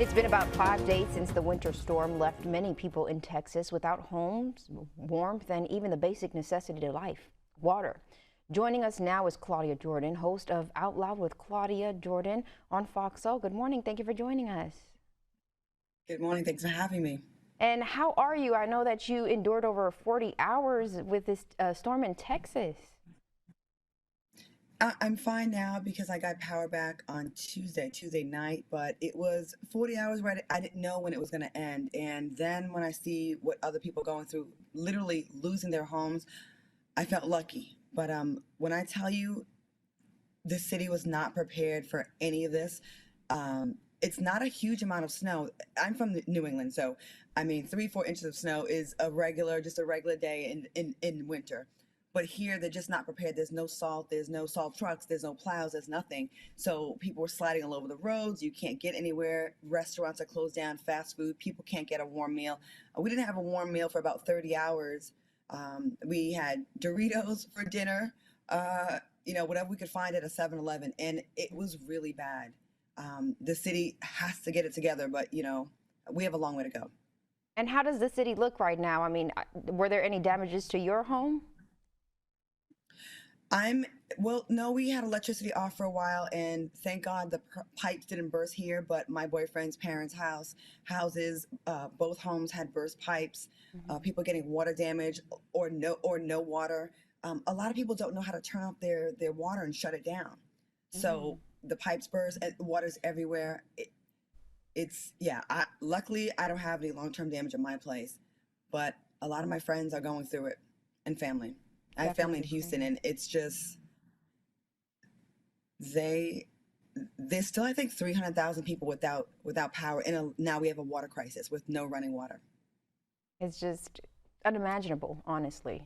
It's been about 5 days since the winter storm left many people in Texas without homes, warmth, and even the basic necessity to life, water. Joining us now is Claudia Jordan, host of Out Loud with Claudia Jordan on Fox Soul. Good morning. Thank you for joining us. Good morning. Thanks for having me. And how are you? I know that you endured over 40 hours with this storm in Texas. I'm fine now because I got power back on Tuesday night, but it was 40 hours where I didn't know when it was going to end. And then when I see what other people going through, literally losing their homes, I felt lucky. But when I tell you the city was not prepared for any of this, it's not a huge amount of snow. I'm from New England, so I mean 3-4 inches of snow is just a regular day in winter. But here, they're just not prepared. There's no salt trucks, there's no plows, there's nothing. So people were sliding all over the roads. You can't get anywhere. Restaurants are closed down, fast food. People can't get a warm meal. We didn't have a warm meal for about 30 hours. We had Doritos for dinner, whatever we could find at a 7-Eleven, and it was really bad. The city has to get it together, but, we have a long way to go. And how does the city look right now? I mean, were there any damages to your home? No, we had electricity off for a while, and thank God the pipes didn't burst here, but my boyfriend's parents' houses, both homes had burst pipes, people getting water damage or no water. A lot of people don't know how to turn off their water and shut it down. So the pipes burst and water's everywhere. Luckily I don't have any long-term damage at my place, but a lot of my friends are going through it, and family. I have family in Houston, and it's just, there's still, I think, 300,000 people without power, and now we have a water crisis with no running water. It's just unimaginable, honestly.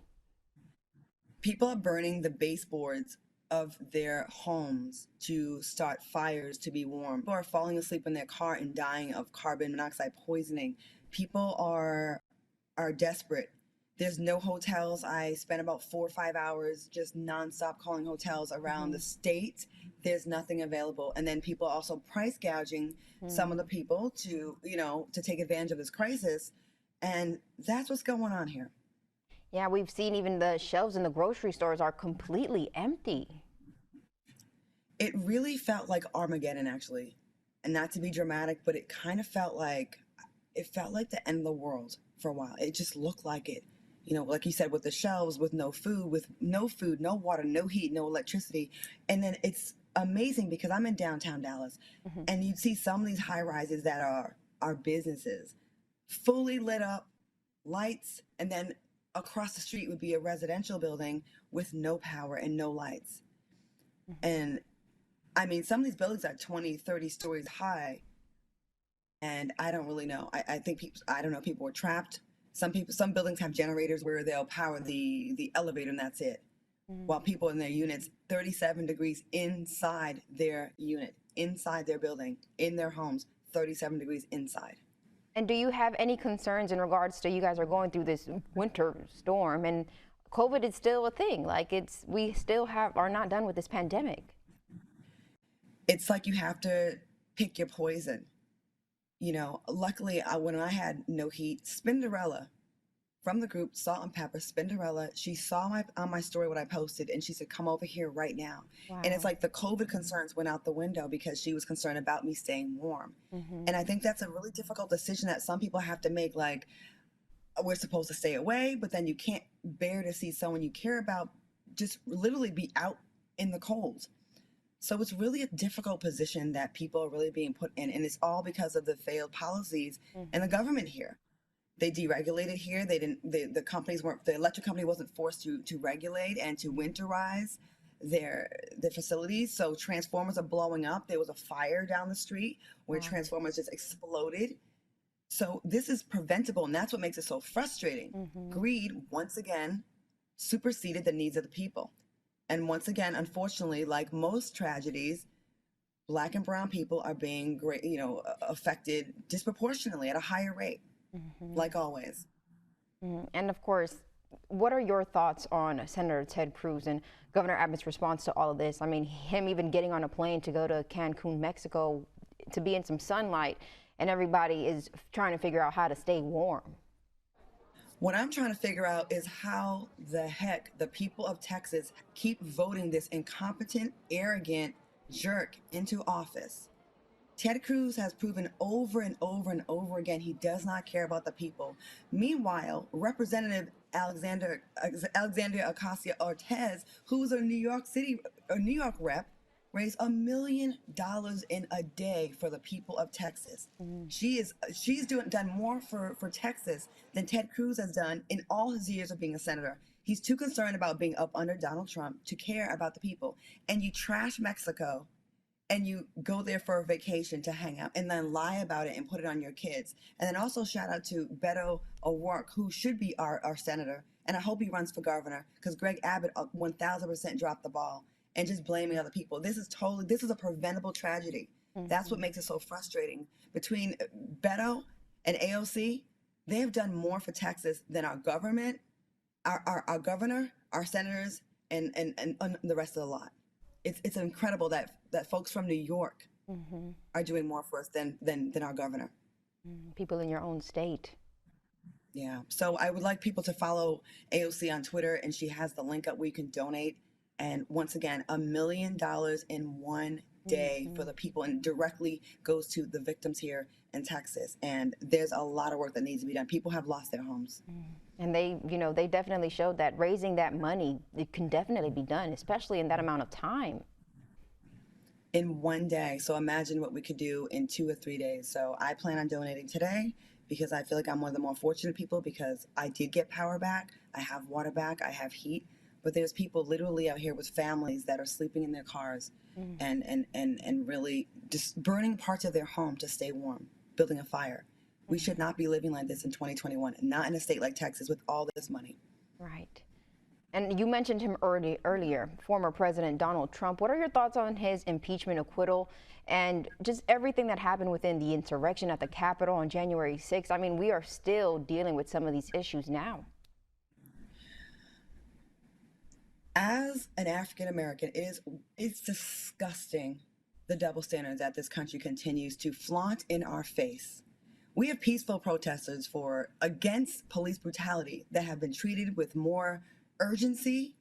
People are burning the baseboards of their homes to start fires to be warm. People are falling asleep in their car and dying of carbon monoxide poisoning. People are desperate. There's no hotels. I spent about 4 or 5 hours just nonstop calling hotels around the state. There's nothing available. And then people are also price gouging some of the people to take advantage of this crisis. And that's what's going on here. Yeah, we've seen even the shelves in the grocery stores are completely empty. It really felt like Armageddon, actually. And not to be dramatic, but it kind of felt like the end of the world for a while. It just looked like it. Like you said, with the shelves, with no food, no water, no heat, no electricity. And then it's amazing because I'm in downtown Dallas, and you'd see some of these high rises that are businesses, fully lit up, lights, and then across the street would be a residential building with no power and no lights. And I mean, some of these buildings are 20, 30 stories high, and I don't really know. I think people were trapped. Some buildings have generators where they'll power the elevator, and that's it. While people in their units, 37 degrees inside their unit, inside their building, in their homes, 37 degrees inside. And do you have any concerns in regards to, you guys are going through this winter storm and COVID is still a thing? Like we still are not done with this pandemic. It's like you have to pick your poison. Luckily, when I had no heat, Spinderella from the group Salt and Pepper, Spinderella, she saw on my story what I posted, and she said, "Come over here right now." Wow. And it's like the COVID concerns went out the window because she was concerned about me staying warm. And I think that's a really difficult decision that some people have to make. Like, we're supposed to stay away, but then you can't bear to see someone you care about just literally be out in the cold. So it's really a difficult position that people are really being put in, and it's all because of the failed policies and the government here. They deregulated here. The electric company wasn't forced to regulate and to winterize their facilities. So transformers are blowing up. There was a fire down the street where transformers just exploded. So this is preventable, and that's what makes it so frustrating. Greed, once again, superseded the needs of the people. And once again, unfortunately, like most tragedies, Black and brown people are being affected disproportionately at a higher rate, like always. And of course, what are your thoughts on Senator Ted Cruz and Governor Abbott's response to all of this? I mean, him even getting on a plane to go to Cancun, Mexico, to be in some sunlight. and everybody is trying to figure out how to stay warm. What I'm trying to figure out is how the heck the people of Texas keep voting this incompetent, arrogant jerk into office. Ted Cruz has proven over and over and over again he does not care about the people. Meanwhile, Representative Alexandria Ocasio-Cortez, who's a New York rep, raised $1 million in a day for the people of Texas. She's done more for Texas than Ted Cruz has done in all his years of being a senator. He's too concerned about being up under Donald Trump to care about the people. And you trash Mexico and you go there for a vacation to hang out and then lie about it and put it on your kids. And then also shout out to Beto O'Rourke, who should be our senator. And I hope he runs for governor, because Greg Abbott 1000% dropped the ball and just blaming other people. This is a preventable tragedy. That's what makes it so frustrating. Between Beto and AOC, they have done more for Texas than our government, our governor, our senators, and the rest of the lot. It's incredible that folks from New York are doing more for us than our governor. People in your own state. Yeah. So I would like people to follow AOC on Twitter, and she has the link up where you can donate. And once again, $1 million in one day for the people, and directly goes to the victims here in Texas. And there's a lot of work that needs to be done. People have lost their homes. And they definitely showed that raising that money, it can definitely be done, especially in that amount of time. In one day. So imagine what we could do in 2 or 3 days. So I plan on donating today, because I feel like I'm one of the more fortunate people, because I did get power back. I have water back. I have heat. But there's people literally out here with families that are sleeping in their cars and really just burning parts of their home to stay warm, building a fire. We should not be living like this in 2021, not in a state like Texas with all this money. Right. And you mentioned him earlier, former President Donald Trump. What are your thoughts on his impeachment, acquittal, and just everything that happened within the insurrection at the Capitol on January 6th? I mean, we are still dealing with some of these issues now. As an African American, it's disgusting, the double standards that this country continues to flaunt in our face. We have peaceful protesters against police brutality that have been treated with more urgency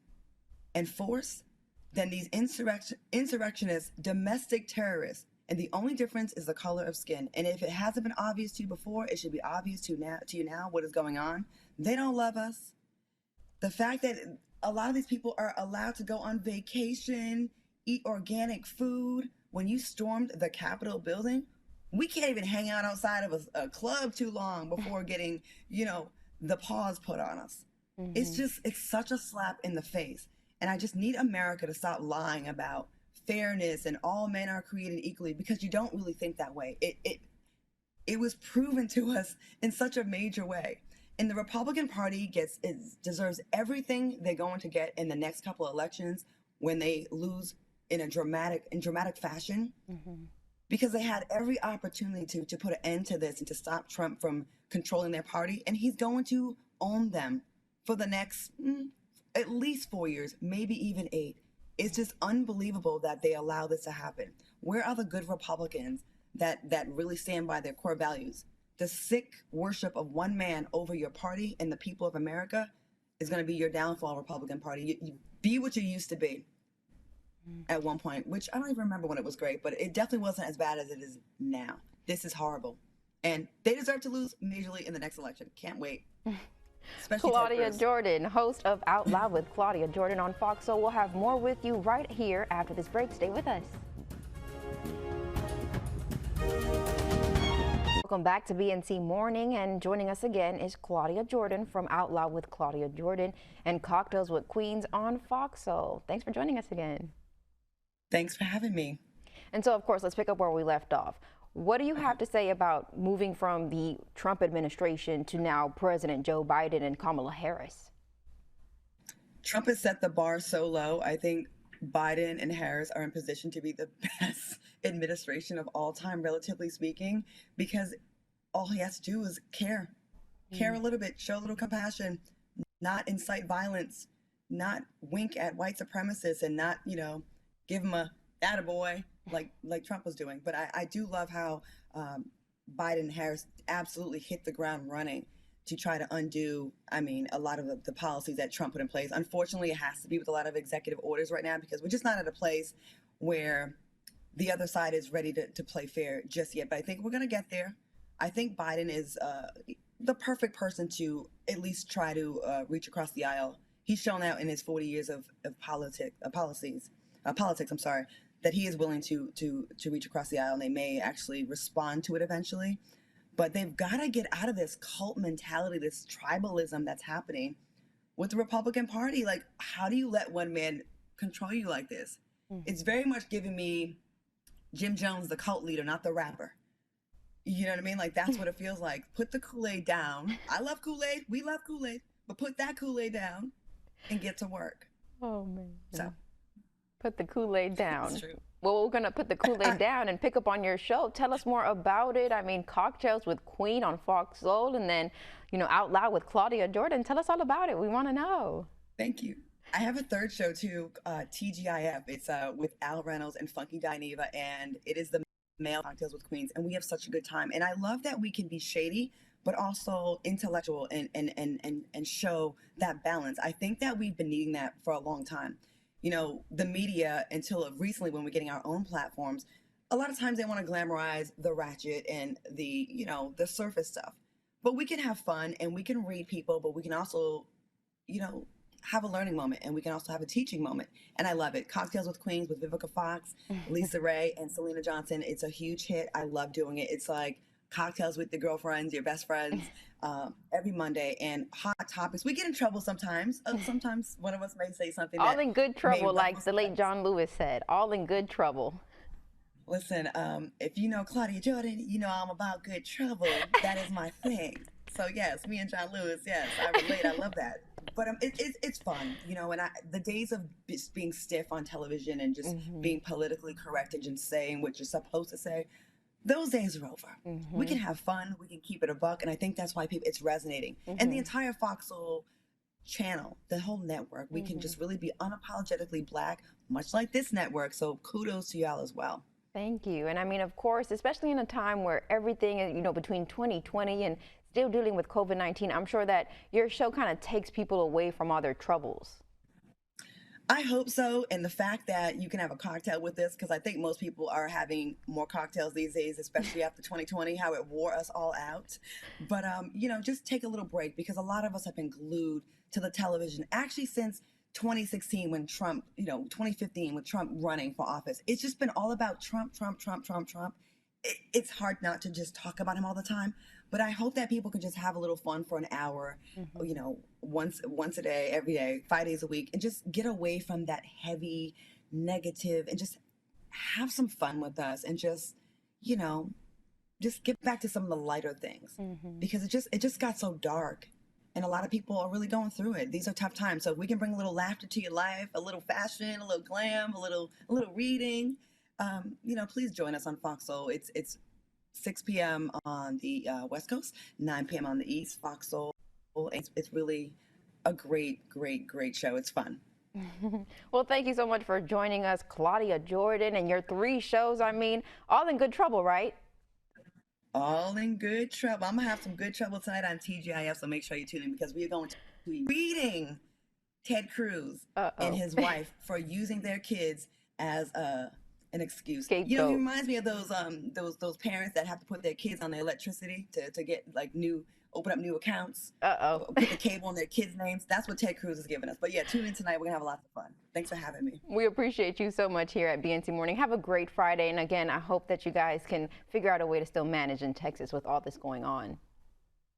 and force than these insurrectionists, domestic terrorists. And the only difference is the color of skin. And if it hasn't been obvious to you before, it should be obvious to you now what is going on. They don't love us. The fact that a lot of these people are allowed to go on vacation, eat organic food. When you stormed the Capitol building, we can't even hang out outside of a club too long before getting, the pause put on us. It's such a slap in the face. And I just need America to stop lying about fairness and all men are created equally, because you don't really think that way. It was proven to us in such a major way. And the Republican Party deserves everything they're going to get in the next couple of elections when they lose in dramatic fashion, because they had every opportunity to put an end to this and to stop Trump from controlling their party. And he's going to own them for the next at least 4 years, maybe even 8. It's just unbelievable that they allow this to happen. Where are the good Republicans that really stand by their core values? The sick worship of one man over your party and the people of America is going to be your downfall, Republican Party. You be what you used to be at one point, which I don't even remember when it was great, but it definitely wasn't as bad as it is now. This is horrible. And they deserve to lose majorly in the next election. Can't wait. Especially Claudia Jordan, host of Out Loud with Claudia Jordan on Fox. So we'll have more with you right here after this break. Stay with us. Welcome back to BNC Morning, and joining us again is Claudia Jordan from Out Loud with Claudia Jordan and Cocktails with Queens on Fox. So thanks for joining us again. Thanks for having me. And so, of course, let's pick up where we left off. What do you have to say about moving from the Trump administration to now President Joe Biden and Kamala Harris? Trump has set the bar so low. I think Biden and Harris are in position to be the best administration of all time, relatively speaking, because all he has to do is care a little bit, show a little compassion, not incite violence, not wink at white supremacists, and not, give him a attaboy like Trump was doing. But I do love how Biden and Harris absolutely hit the ground running to try to undo, I mean, a lot of the policies that Trump put in place. Unfortunately, it has to be with a lot of executive orders right now because we're just not at a place where the other side is ready to play fair just yet. But I think we're going to get there. I think Biden is the perfect person to at least try to reach across the aisle. He's shown out in his 40 years of politics, I'm sorry, that he is willing to reach across the aisle, and they may actually respond to it eventually. But they've got to get out of this cult mentality, this tribalism that's happening with the Republican Party. Like, how do you let one man control you like this? It's very much giving me Jim Jones, the cult leader, not the rapper. You know what I mean? Like, that's what it feels like. Put the Kool-Aid down. I love Kool-Aid. We love Kool-Aid. But put that Kool-Aid down and get to work. Oh, man. So, put the Kool-Aid down. That's true. Well, we're going to put the Kool-Aid down and pick up on your show. Tell us more about it. I mean, Cocktails with Queen on Fox Soul, and then, you know, Out Loud with Claudia Jordan. Tell us all about it. We want to know. Thank you. I have a third show too, TGIF. It's with Al Reynolds and Funky Dineva, and it is the male Cocktails with Queens, and we have such a good time. And I love that we can be shady, but also intellectual and show that balance. I think that we've been needing that for a long time. You know, the media, until recently when we're getting our own platforms, a lot of times they want to glamorize the ratchet and the, you know, the surface stuff. But we can have fun and we can read people, but we can also, you know, have a learning moment, and we can also have a teaching moment. And I love it. Cocktails with Queens with Vivica Fox, Lisa Ray, and Selena Johnson. It's a huge hit. I love doing it. It's like cocktails with your girlfriends, your best friends, every Monday, and hot topics. We get in trouble sometimes. Sometimes one of us may say something. All in good trouble, like the late John Lewis said. All in good trouble. Listen, if you know Claudia Jordan, you know I'm about good trouble. That is my thing. So yes, me and John Lewis, yes, I relate. I love that. But it's fun, you know, and the days of just being stiff on television and just being politically correct and just saying what you're supposed to say, those days are over. We can have fun, we can keep it a buck, and I think that's why it's resonating. And the entire Fox Soul channel, the whole network, we can just really be unapologetically Black, much like this network. So kudos to y'all as well. Thank you. And I mean, of course, especially in a time where everything is, you know, between 2020 and still dealing with COVID-19, I'm sure that your show kind of takes people away from all their troubles. I hope so. And the fact that you can have a cocktail with this, because I think most people are having more cocktails these days, especially after 2020, how it wore us all out. But, you know, just take a little break, because a lot of us have been glued to the television actually since 2016 when Trump, you know, 2015 with Trump running for office. It's just been all about Trump, Trump, Trump, Trump, Trump. It's hard not to just talk about him all the time. But I hope that people can just have a little fun for an hour, you know, once a day, every day, 5 days a week, and just get away from that heavy negative and just have some fun with us and just, you know, just get back to some of the lighter things, because it just got so dark. And a lot of people are really going through it. These are tough times. So if we can bring a little laughter to your life, a little fashion, a little glam, a little reading, you know, please join us on Fox Soul. It's 6 p.m. on the West Coast, 9 p.m. on the East, Fox Soul. It's really a great show. It's fun. Well, thank you so much for joining us, Claudia Jordan, and your 3 shows. I mean, all in good trouble, right? All in good trouble. I'm going to have some good trouble tonight on TGIF, so make sure you tune in, because we are going to be reading Ted Cruz and his wife for using their kids as an excuse. Scapegoat. You know, he reminds me of those parents that have to put their kids on their electricity to get like open up new accounts. Put the cable on their kids' names. That's what Ted Cruz is giving us. But yeah, tune in tonight. We're gonna have lots of fun. Thanks for having me. We appreciate you so much here at BNC Morning. Have a great Friday. And again, I hope that you guys can figure out a way to still manage in Texas with all this going on.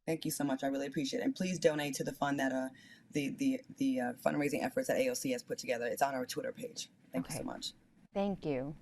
Thank you so much. I really appreciate it. And please donate to the fund that the fundraising efforts that AOC has put together. It's on our Twitter page. Thank you so much. Thank you.